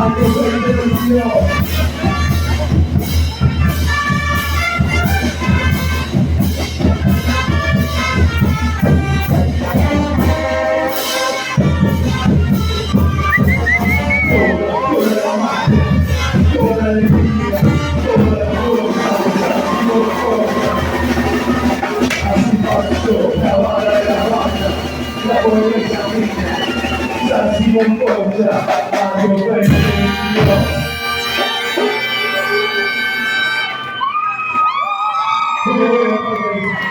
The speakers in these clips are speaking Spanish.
antes de la televisión. Simón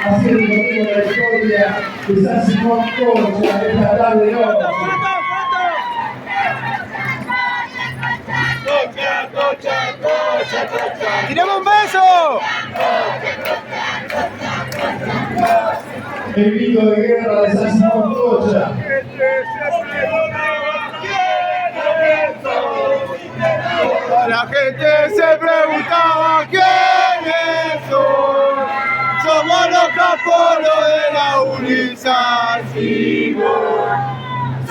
haciendo la historia de San Simón Cocha esta tarde de hoy. ¡Tiremos un beso! El grito de guerra de San Simón Cocha. La gente se preguntaba quiénes son. Somos los capolos de la unización.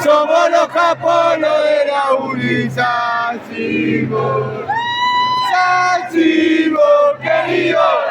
Somos los capolos de la unización. San Simón, querido.